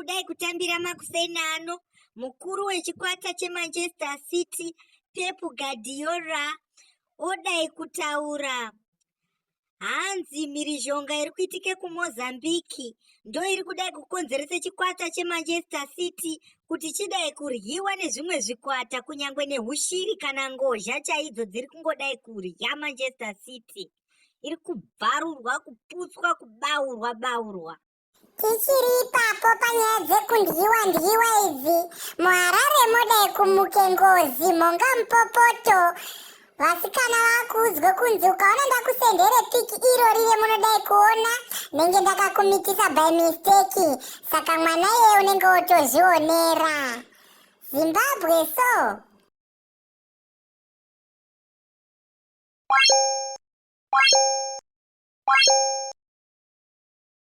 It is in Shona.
kudai kutambira makusenano. Mukuru wechikwata cheManchester City Pep Guardiola odai kutaura. Hanzi mhirizhonga iri kuitike kuMozambique ndo iri kudai kukonzeresa chikwata cheManchester City kuti chidai kuryiwa nezvimwe zvikwata, kunyangwe nehushiri kana ngozha chaidzo dziri kungodai kurya Manchester City. Iri kubvarurwa, kuputswa, kubaurwa. Tichiri ipapo panyaya dzekundyiwa idzi, muHarare modai kumuke ngozi mhonga mupopoto. Vasikana vakuudzwa kunzi ukaona ndakusendere piki iro rire munodai kuona nenge ndakakumitisa by mistake, saka mwana iyeye unenge wotozvionera. Zimbabwe so